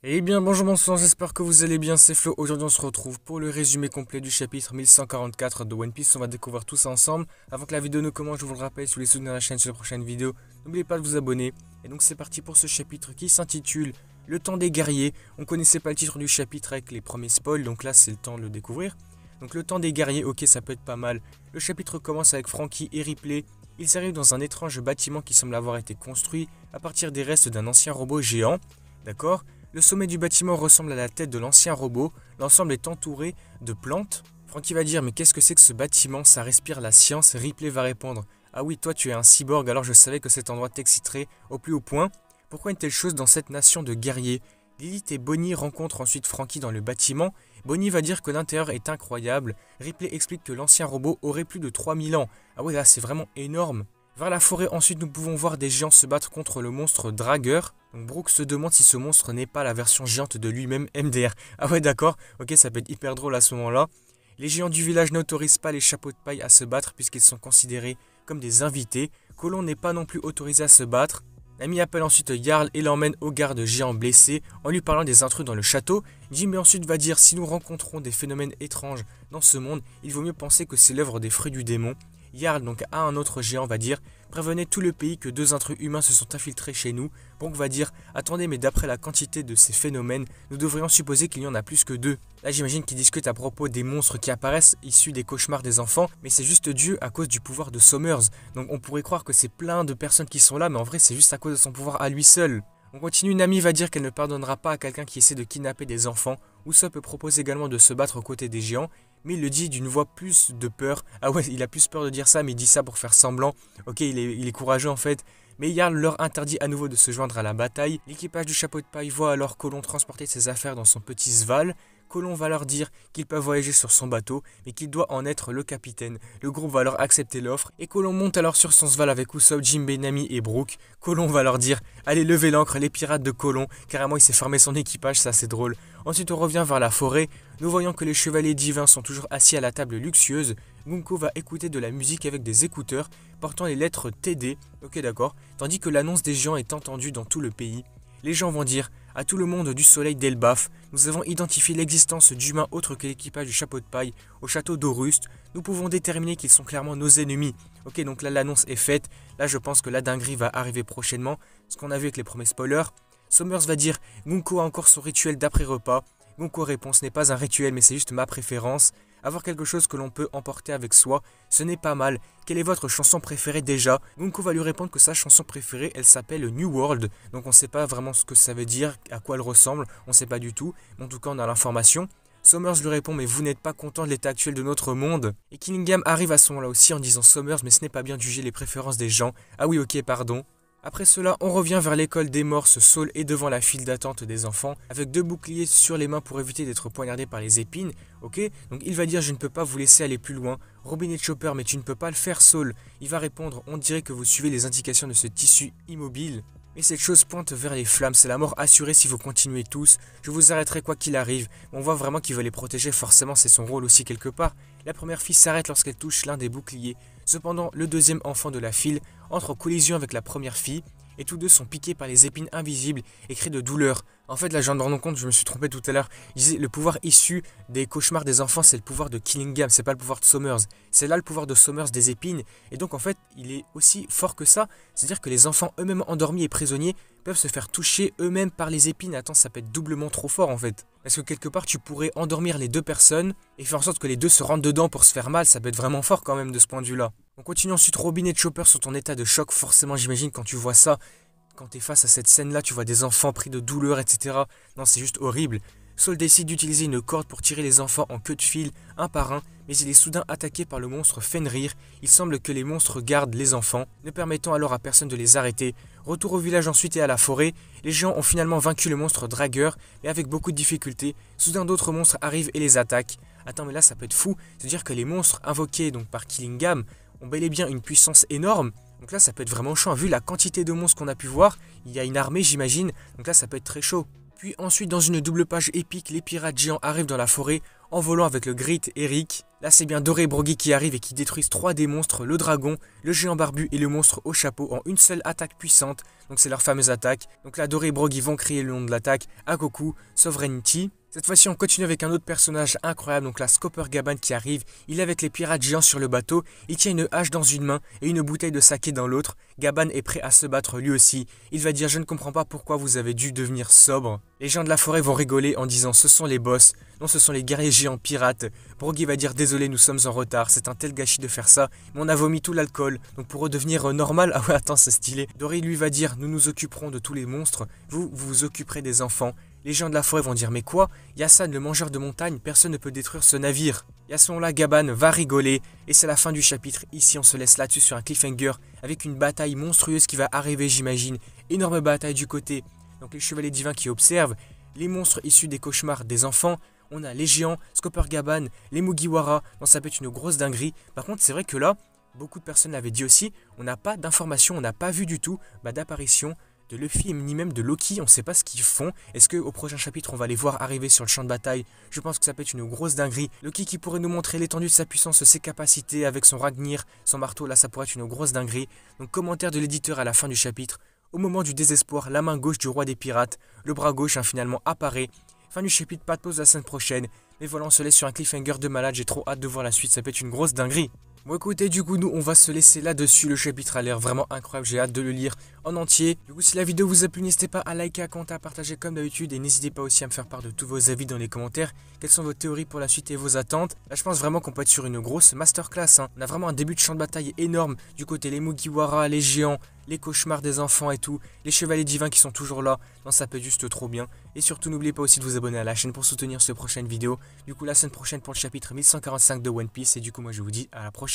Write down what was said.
Eh bien bonjour bonsoir, j'espère que vous allez bien, c'est Flo. Aujourd'hui on se retrouve pour le résumé complet du chapitre 1144 de One Piece. On va découvrir tout ça ensemble. Avant que la vidéo ne commence, je vous le rappelle, si vous voulez soutenir la chaîne sur les prochaines vidéos, n'oubliez pas de vous abonner. Et donc c'est parti pour ce chapitre qui s'intitule Le temps des guerriers. On connaissait pas le titre du chapitre avec les premiers spoils, donc là c'est le temps de le découvrir. Donc le temps des guerriers, ok, ça peut être pas mal. Le chapitre commence avec Franky et Ripley. Ils arrivent dans un étrange bâtiment qui semble avoir été construit à partir des restes d'un ancien robot géant. D'accord. Le sommet du bâtiment ressemble à la tête de l'ancien robot, l'ensemble est entouré de plantes. Franky va dire mais qu'est-ce que c'est que ce bâtiment, ça respire la science. Ripley va répondre ah oui, toi tu es un cyborg, alors je savais que cet endroit t'exciterait au plus haut point. Pourquoi une telle chose dans cette nation de guerriers? Lilith et Bonnie rencontrent ensuite Franky dans le bâtiment. Bonnie va dire que l'intérieur est incroyable. Ripley explique que l'ancien robot aurait plus de 3000 ans. Ah ouais, là c'est vraiment énorme. Vers la forêt, ensuite, nous pouvons voir des géants se battre contre le monstre Dragueur. Donc Brooke se demande si ce monstre n'est pas la version géante de lui-même MDR. Ah ouais, d'accord, ok, ça peut être hyper drôle à ce moment-là. Les géants du village n'autorisent pas les chapeaux de paille à se battre puisqu'ils sont considérés comme des invités. Colon n'est pas non plus autorisé à se battre. L'ami appelle ensuite Jarl et l'emmène au garde géant blessé en lui parlant des intrus dans le château. Jimmy ensuite va dire si nous rencontrons des phénomènes étranges dans ce monde, il vaut mieux penser que c'est l'œuvre des fruits du démon. Jarl, donc à un autre géant, va dire prévenez tout le pays que deux intrus humains se sont infiltrés chez nous. Brooke va dire attendez, mais d'après la quantité de ces phénomènes, nous devrions supposer qu'il y en a plus que deux. Là, j'imagine qu'ils discutent à propos des monstres qui apparaissent issus des cauchemars des enfants, mais c'est juste dû à cause du pouvoir de Summers. Donc on pourrait croire que c'est plein de personnes qui sont là, mais en vrai, c'est juste à cause de son pouvoir à lui seul. On continue, Nami va dire qu'elle ne pardonnera pas à quelqu'un qui essaie de kidnapper des enfants. Usopp propose également de se battre aux côtés des géants, mais il le dit d'une voix plus de peur. Ah ouais, il a plus peur de dire ça, mais il dit ça pour faire semblant. Ok, il est courageux en fait. Mais Jarl leur interdit à nouveau de se joindre à la bataille. L'équipage du chapeau de paille voit alors Colon transporter ses affaires dans son petit Sval. Colon va leur dire qu'il peut voyager sur son bateau, mais qu'il doit en être le capitaine. Le groupe va alors accepter l'offre, et Colon monte alors sur son Sval avec Usopp, Jinbei, Nami et Brooke. Colon va leur dire allez, levez l'ancre, les pirates de Colon. Carrément, il s'est formé son équipage, ça c'est drôle. Ensuite, on revient vers la forêt. Nous voyons que les chevaliers divins sont toujours assis à la table luxueuse. Gunko va écouter de la musique avec des écouteurs portant les lettres TD, ok d'accord, tandis que l'annonce des géants est entendue dans tout le pays. Les gens vont dire à tout le monde du soleil d'Elbaf, nous avons identifié l'existence d'humains autres que l'équipage du chapeau de paille au château d'Aurust. Nous pouvons déterminer qu'ils sont clairement nos ennemis. Ok, donc là l'annonce est faite. Là je pense que la dinguerie va arriver prochainement, ce qu'on a vu avec les premiers spoilers. Summers va dire Gunko a encore son rituel d'après-repas. Gunko répond ce n'est pas un rituel mais c'est juste ma préférence. Avoir quelque chose que l'on peut emporter avec soi, ce n'est pas mal. Quelle est votre chanson préférée déjà? Gunko va lui répondre que sa chanson préférée, elle s'appelle New World. Donc on ne sait pas vraiment ce que ça veut dire, à quoi elle ressemble, on ne sait pas du tout. Mais en tout cas, on a l'information. Summers lui répond mais vous n'êtes pas content de l'état actuel de notre monde. Et Killingham arrive à ce moment-là aussi en disant Summers mais ce n'est pas bien de juger les préférences des gens. Ah oui ok pardon. Après cela, on revient vers l'école des morses. Saul est devant la file d'attente des enfants, avec deux boucliers sur les mains pour éviter d'être poignardé par les épines. Ok, donc il va dire je ne peux pas vous laisser aller plus loin. Robin et Chopper, mais tu ne peux pas le faire, Saul. Il va répondre on dirait que vous suivez les indications de ce tissu immobile. Mais cette chose pointe vers les flammes, c'est la mort assurée si vous continuez tous. Je vous arrêterai quoi qu'il arrive. On voit vraiment qu'il veut les protéger, forcément c'est son rôle aussi quelque part. La première fille s'arrête lorsqu'elle touche l'un des boucliers. Cependant, le deuxième enfant de la file entre en collision avec la première fille, et tous deux sont piqués par les épines invisibles et crient de douleur. En fait, là, je viens de me rendre compte, je me suis trompé tout à l'heure. Je disais, le pouvoir issu des cauchemars des enfants, c'est le pouvoir de Killingham, c'est pas le pouvoir de Summers. C'est là le pouvoir de Summers des épines, et donc en fait, il est aussi fort que ça. C'est-à-dire que les enfants eux-mêmes endormis et prisonniers peuvent se faire toucher eux-mêmes par les épines. Attends, ça peut être doublement trop fort en fait. Parce que quelque part, tu pourrais endormir les deux personnes et faire en sorte que les deux se rentrent dedans pour se faire mal. Ça peut être vraiment fort quand même de ce point de vue-là. On continue ensuite, Robin et Chopper sont en état de choc, forcément j'imagine quand tu vois ça. Quand tu es face à cette scène-là, tu vois des enfants pris de douleur, etc. Non, c'est juste horrible. Saul décide d'utiliser une corde pour tirer les enfants en queue de fil, un par un, mais il est soudain attaqué par le monstre Fenrir. Il semble que les monstres gardent les enfants, ne permettant alors à personne de les arrêter. Retour au village ensuite et à la forêt, les géants ont finalement vaincu le monstre Dragueur, mais avec beaucoup de difficultés. Soudain d'autres monstres arrivent et les attaquent. Attends, mais là ça peut être fou, c'est-à-dire que les monstres invoqués donc par Killingham ont bel et bien une puissance énorme. Donc là ça peut être vraiment chaud, vu la quantité de monstres qu'on a pu voir, il y a une armée j'imagine, donc là ça peut être très chaud. Puis ensuite dans une double page épique, les pirates géants arrivent dans la forêt en volant avec le Great Eric. Là c'est bien Doré et Broggy qui arrivent et qui détruisent 3 des monstres, le dragon, le géant barbu et le monstre au chapeau en une seule attaque puissante. Donc c'est leur fameuse attaque. Donc là Doré et Broggy vont créer le nom de l'attaque, Akoku Sovereignty. Cette fois-ci on continue avec un autre personnage incroyable, donc là Scopper Gaban qui arrive. Il est avec les pirates géants sur le bateau, il tient une hache dans une main et une bouteille de saké dans l'autre. Gaban est prêt à se battre lui aussi. Il va dire: je ne comprends pas pourquoi vous avez dû devenir sobre. Les gens de la forêt vont rigoler en disant: ce sont les boss, non ce sont les guerriers géants pirates. Broggy va dire: désolé, nous sommes en retard, c'est un tel gâchis de faire ça, mais on a vomi tout l'alcool, donc pour redevenir normal, ah ouais attends c'est stylé. Doré lui va dire: nous nous occuperons de tous les monstres, vous vous occuperez des enfants. Les gens de la forêt vont dire: mais quoi? Yassan, le mangeur de montagne, personne ne peut détruire ce navire. Et à ce moment-là, Gaban va rigoler. Et c'est la fin du chapitre. Ici, on se laisse là-dessus sur un cliffhanger avec une bataille monstrueuse qui va arriver, j'imagine. Énorme bataille du côté. Donc les chevaliers divins qui observent, les monstres issus des cauchemars des enfants. On a les géants, Scopper Gaban, les Mugiwara. Donc ça peut être une grosse dinguerie. Par contre, c'est vrai que là, beaucoup de personnes l'avaient dit aussi, on n'a pas d'informations, on n'a pas vu du tout d'apparition de Luffy ni même de Loki, on ne sait pas ce qu'ils font. Est-ce qu'au prochain chapitre on va les voir arriver sur le champ de bataille? Je pense que ça peut être une grosse dinguerie. Loki qui pourrait nous montrer l'étendue de sa puissance, ses capacités avec son Ragnir, son marteau, là ça pourrait être une grosse dinguerie. Donc commentaire de l'éditeur à la fin du chapitre. Au moment du désespoir, la main gauche du roi des pirates, le bras gauche finalement apparaît. Fin du chapitre, pas de pause la semaine prochaine. Mais voilà, on se laisse sur un cliffhanger de malade, j'ai trop hâte de voir la suite, ça peut être une grosse dinguerie. Bon écoutez, du coup nous on va se laisser là-dessus, le chapitre a l'air vraiment incroyable, j'ai hâte de le lire en entier. Du coup si la vidéo vous a plu, n'hésitez pas à liker, à commenter, à partager comme d'habitude et n'hésitez pas aussi à me faire part de tous vos avis dans les commentaires. Quelles sont vos théories pour la suite et vos attentes? Là je pense vraiment qu'on peut être sur une grosse masterclass, hein. On a vraiment un début de champ de bataille énorme du côté les Mugiwara, les géants, les cauchemars des enfants et tout, les chevaliers divins qui sont toujours là, non ça peut être juste trop bien. Et surtout n'oubliez pas aussi de vous abonner à la chaîne pour soutenir cette prochaine vidéo. Du coup la semaine prochaine pour le chapitre 1145 de One Piece et du coup moi je vous dis à la prochaine.